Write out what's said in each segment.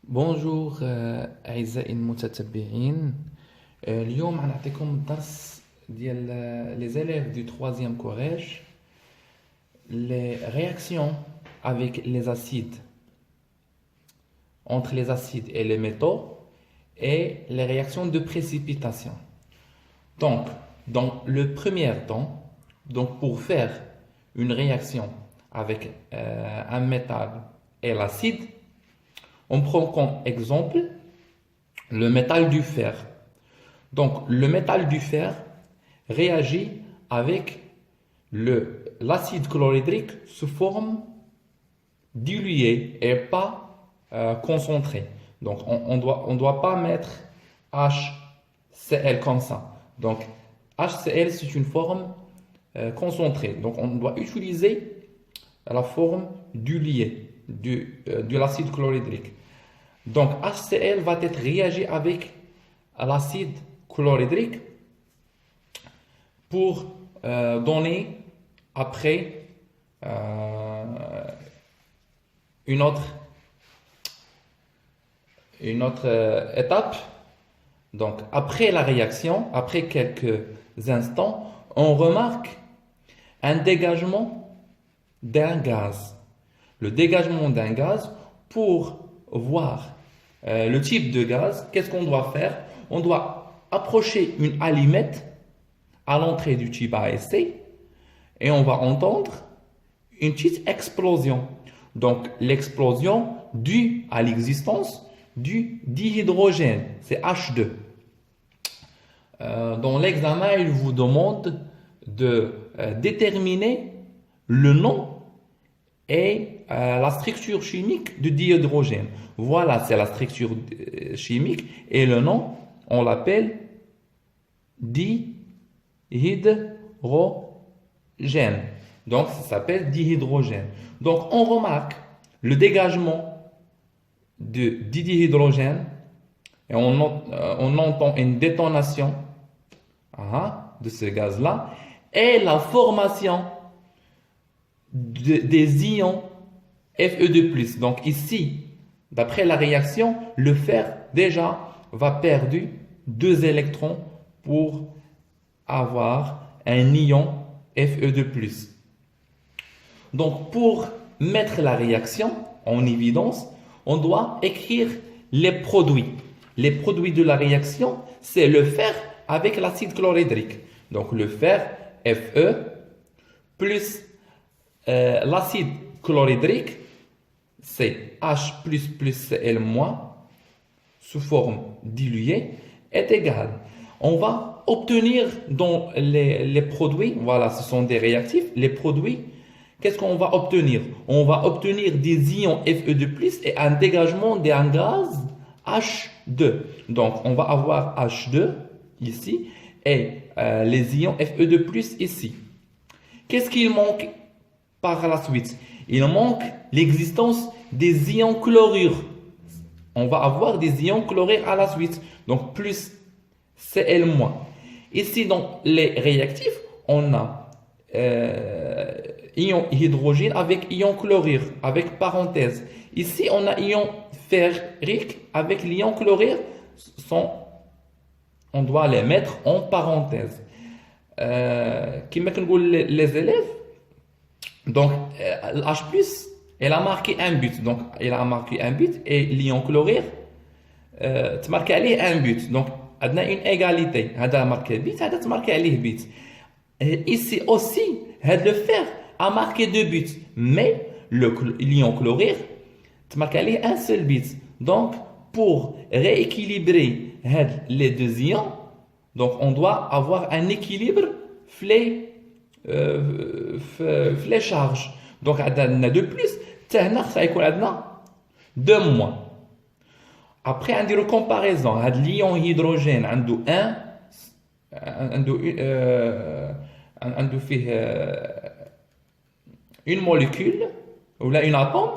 بونجور أعزائي المتتبعين. اليوم غنعطيكم الدرس ديال les élèves du troisième collège, les réactions avec les acides, entre les acides et les métaux, et les réactions de précipitation. Donc, dans le premier temps, donc pour faire une réaction avec un métal et l'acide, on prend comme exemple le métal du fer. Donc, le métal du fer réagit avec l'acide chlorhydrique sous forme diluée et pas concentrée. Donc, on doit pas mettre HCl comme ça. Donc, HCl, c'est une forme concentrée. Donc, on doit utiliser la forme diluée de l'acide chlorhydrique. Donc, HCl va être réagi avec l'acide chlorhydrique pour donner après une autre étape. Donc, après la réaction, après quelques instants, on remarque un dégagement d'un gaz. Le dégagement d'un gaz, pour voir le type de gaz, qu'est-ce qu'on doit faire? On doit approcher une allumette à l'entrée du tube à essai et on va entendre une petite explosion. Donc l'explosion due à l'existence du dihydrogène, c'est H2. Dans l'examen, il vous demande de déterminer le nom et la structure chimique du dihydrogène. Voilà, c'est la structure chimique et le nom, on l'appelle dihydrogène. Donc, ça s'appelle dihydrogène. Donc, on remarque le dégagement du dihydrogène et on entend une détonation de ce gaz-là et la formation des ions Fe2+. Donc ici, d'après la réaction, le fer déjà va perdre 2 électrons pour avoir un ion Fe2+. Donc pour mettre la réaction en évidence, on doit écrire les produits. Les produits de la réaction, c'est le fer avec l'acide chlorhydrique. Donc le fer Fe plus l'acide chlorhydrique, c'est H++ Cl- sous forme diluée, est égal. On va obtenir dans les produits, voilà, ce sont des réactifs, les produits, qu'est-ce qu'on va obtenir? On va obtenir des ions Fe2+, et un dégagement d'un gaz H2. Donc, on va avoir H2 ici, et les ions Fe2+, ici. Qu'est-ce qu'il manque par la suite? Il manque l'existence des ions chlorure. On va avoir des ions chlorure à la suite. Donc plus Cl-. Ici, dans les réactifs, on a ion hydrogène avec ion chlorure, avec parenthèse. Ici, on a ion ferrique avec l'ion chlorure. On doit les mettre en parenthèse. Comme les élèves, donc, H+, elle a marqué un but. Donc, elle a marqué un but et l'ion chlorure, tu marques un but. Donc, on a une égalité. On a marqué but, on a marqué but. Ici aussi, le fer a marqué 2 buts. Mais l'ion chlorure, tu marques un seul but. Donc, pour rééquilibrer les deux ions, donc on doit avoir un équilibre les charges. Donc, on a 2 plus, ça va 2 moins. Après, on a une comparaison. L'ion hydrogène, on a une molécule, ou là, une atome,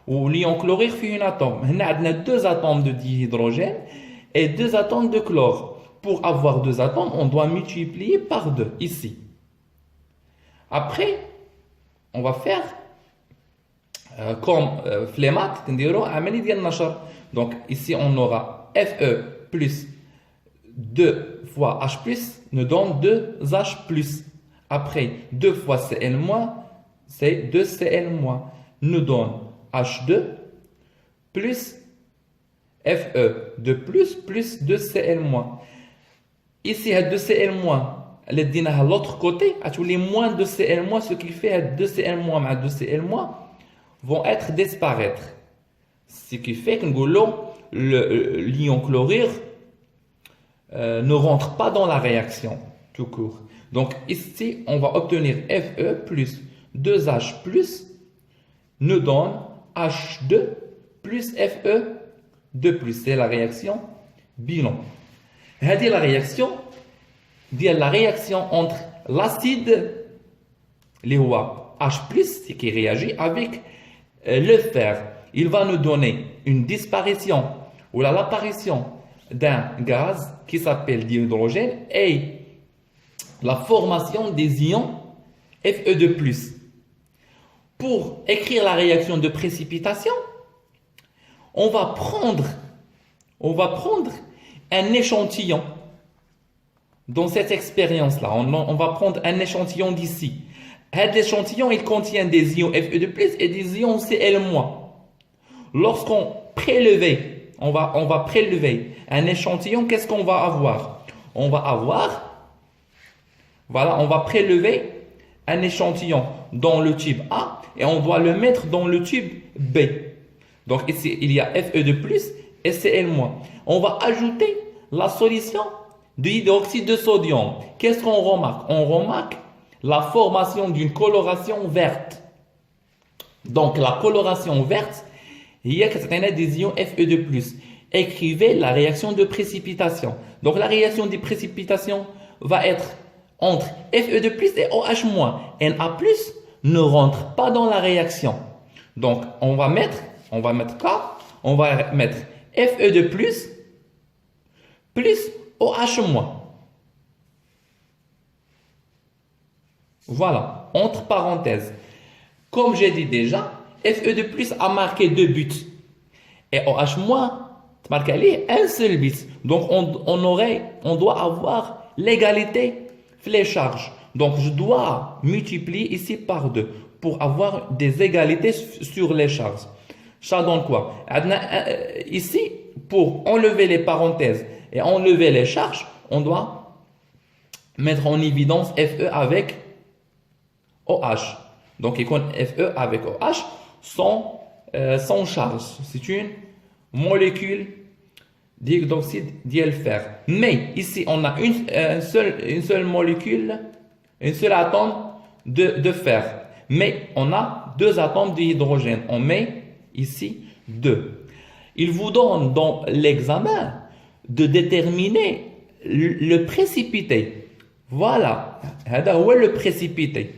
ou l'ion chlorure fait une atome. On a 2 atomes de dihydrogène et 2 atomes de chlore. Pour avoir 2 atomes, on doit multiplier par 2, ici. Après, on va faire comme flémat, donc ici on aura Fe plus 2 fois H plus nous donne 2H plus. Après 2 fois Cl moins, c'est 2Cl moins, nous donne H2 plus Fe de plus 2Cl moins. Ici, 2Cl moins, à l'autre côté, les moins 2Cl moins, ce qui fait 2Cl moins et 2Cl moins vont être disparaître. Ce qui fait que l'ion chlorure ne rentre pas dans la réaction tout court. Donc ici, on va obtenir Fe plus 2H plus nous donne H2 plus Fe de plus. C'est la réaction bilan. C'est la réaction entre l'acide, H+, qui réagit avec le fer. Il va nous donner une disparition ou l'apparition d'un gaz qui s'appelle dihydrogène et la formation des ions Fe2+. Pour écrire la réaction de précipitation, on va prendre un échantillon. Dans cette expérience-là, on va prendre un échantillon d'ici. Cet échantillon, il contient des ions Fe2+ et des ions Cl-. Lorsqu'on prélevait, on va prélever un échantillon, qu'est-ce qu'on va avoir? On va prélever un échantillon dans le tube A et on doit le mettre dans le tube B. Donc ici, il y a Fe2+ et Cl-. On va ajouter la solution de hydroxyde de sodium. Qu'est-ce qu'on remarque? On remarque la formation d'une coloration verte. Donc la coloration verte, il y a des ions Fe2+. Écrivez la réaction de précipitation. Donc la réaction de précipitation va être entre Fe2+ et OH-. Na+ ne rentre pas dans la réaction. Donc on va mettre K, on va mettre Fe2+ plus OH-. Voilà, entre parenthèses. Comme j'ai dit déjà, Fe2+ a marqué 2 buts. Et OH- marque un seul but. Donc on doit avoir l'égalité les charges. Donc je dois multiplier ici par 2 pour avoir des égalités sur les charges. Ça donne quoi? Ici, pour enlever les parenthèses et enlever les charges, on doit mettre en évidence Fe avec OH. Donc, il compte Fe avec OH sans charge. C'est une molécule d'hydroxyde de fer. Mais ici, on a une seule molécule, un seul atome de fer. Mais on a 2 atomes d'hydrogène. On met ici 2. Il vous donne dans l'examen de déterminer le précipité. Voilà, c'est le précipité.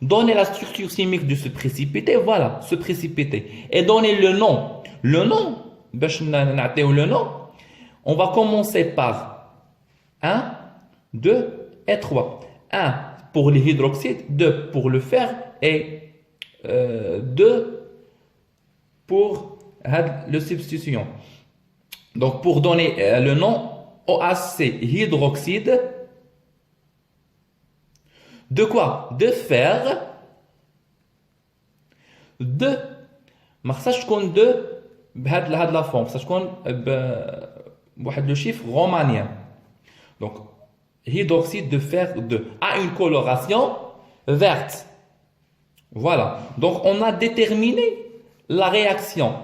Donnez la structure chimique de ce précipité, voilà, ce précipité. Et donnez le nom. Le nom, on va commencer par 1, 2 et 3. 1 pour les hydroxydes, 2 pour le fer et 2 pour la substitution. Donc pour donner le nom, OH c'est hydroxyde de quoi? De fer. De ما خصهاش تكون de بهاد la forme, خصها تكون بواحد le chiffre romanien. Donc hydroxyde de fer 2 a une coloration verte. Voilà. Donc on a déterminé la réaction.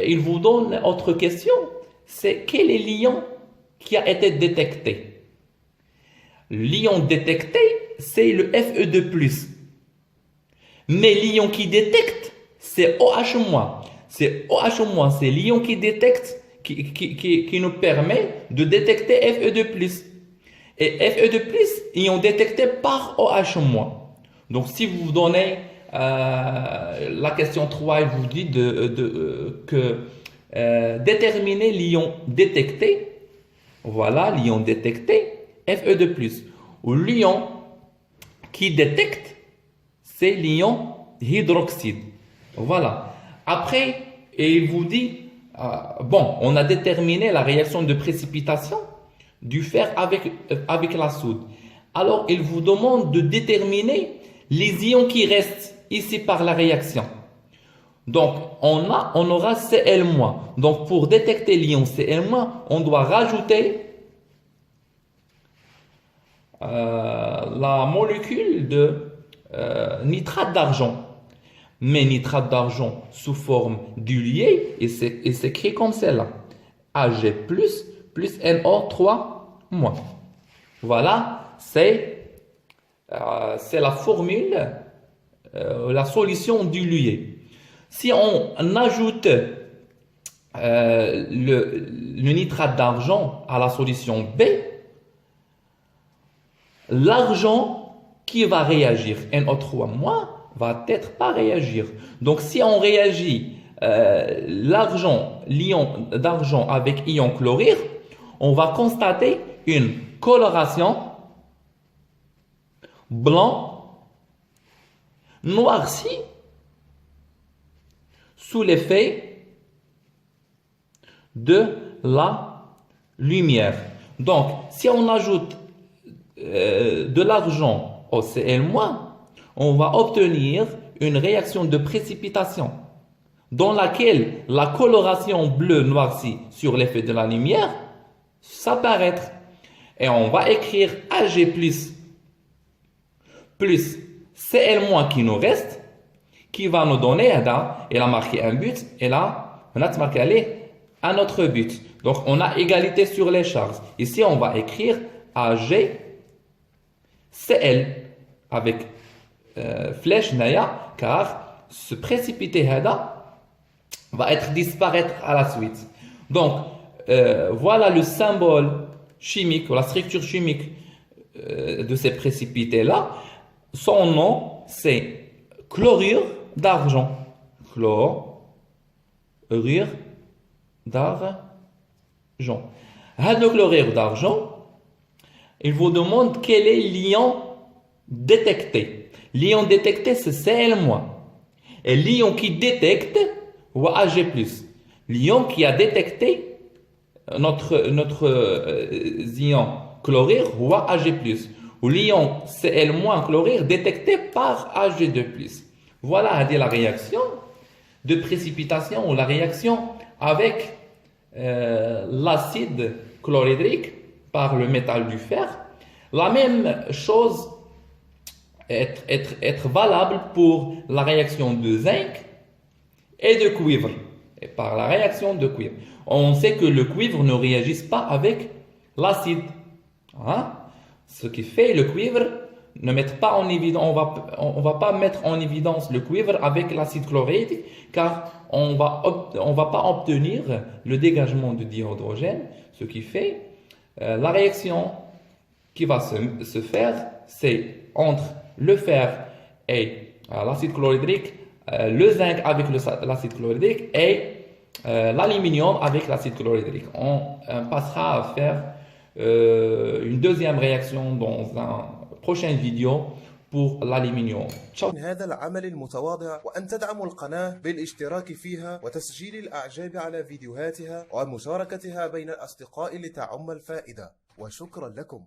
Il vous donne autre question, c'est quel est l'ion qui a été détecté? L'ion détecté, c'est le Fe2+. Mais l'ion qui détecte, c'est OH-. C'est OH-, c'est l'ion qui détecte, qui nous permet de détecter Fe2+. Et Fe2+, ion détecté par OH-. Donc si vous vous donnez la question 3, il vous dit déterminer l'ion détecté. Voilà, l'ion détecté, Fe2+. Ou l'ion qui détecte, c'est l'ion hydroxyde. Voilà. Après, et il vous dit, bon, on a déterminé la réaction de précipitation du fer avec la soude. Alors, il vous demande de déterminer les ions qui restent ici par la réaction. Donc, on aura Cl-. Donc, pour détecter l'ion Cl-, on doit rajouter la molécule de nitrate d'argent. Mais nitrate d'argent sous forme d'huilier, et c'est écrit comme celle-là. Ag plus NO3-. Voilà, c'est la formule, la solution d'huilier. Si on ajoute le nitrate d'argent à la solution B, l'argent qui va réagir, NO3-, va être pas réagir. Donc si on réagit l'ion d'argent avec ion chlorure, on va constater une coloration blanc noirci sous l'effet de la lumière. Donc, si on ajoute de l'argent au Cl-, on va obtenir une réaction de précipitation dans laquelle la coloration bleue noircie sur l'effet de la lumière s'apparaître. Et on va écrire Ag plus Cl- qui nous reste, qui va nous donner, elle a marqué un but, et là, on a marqué aller à notre but. Donc, on a égalité sur les charges. Ici, on va écrire AgCl avec flèche naya, car ce précipité va être disparaître à la suite. Donc, voilà le symbole chimique ou la structure chimique de ces précipités-là. Son nom, c'est chlorure d'argent. Chlorure d'argent. Le chlorure d'argent, il vous demande quel est l'ion détecté. L'ion détecté, c'est Cl-. Et l'ion qui détecte, ou Ag+. L'ion qui a détecté notre ion chlorure, ou Ag+. Ou l'ion Cl- chlorure détecté par Ag2+. Voilà la réaction de précipitation ou la réaction avec l'acide chlorhydrique par le métal du fer. La même chose être valable pour la réaction de zinc et de cuivre. Et par la réaction de cuivre. On sait que le cuivre ne réagit pas avec l'acide. Ce qui fait le cuivre ne met pas en évidence, on va pas mettre en évidence le cuivre avec l'acide chlorhydrique, car on va pas obtenir le dégagement de dihydrogène. Ce qui fait la réaction qui va se faire, c'est entre le fer et l'acide chlorhydrique, le zinc avec l'acide chlorhydrique et l'aluminium avec l'acide chlorhydrique. On passera à faire une deuxième réaction dans une prochaine vidéo pour l'aluminium. Ciao. هذا العمل المتواضع وأن تدعموا القناة بالاشتراك فيها وتسجيل الأعجاب على فيديوهاتها ومشاركتها بين الأصدقاء لتعم الفائدة، وشكرا لكم.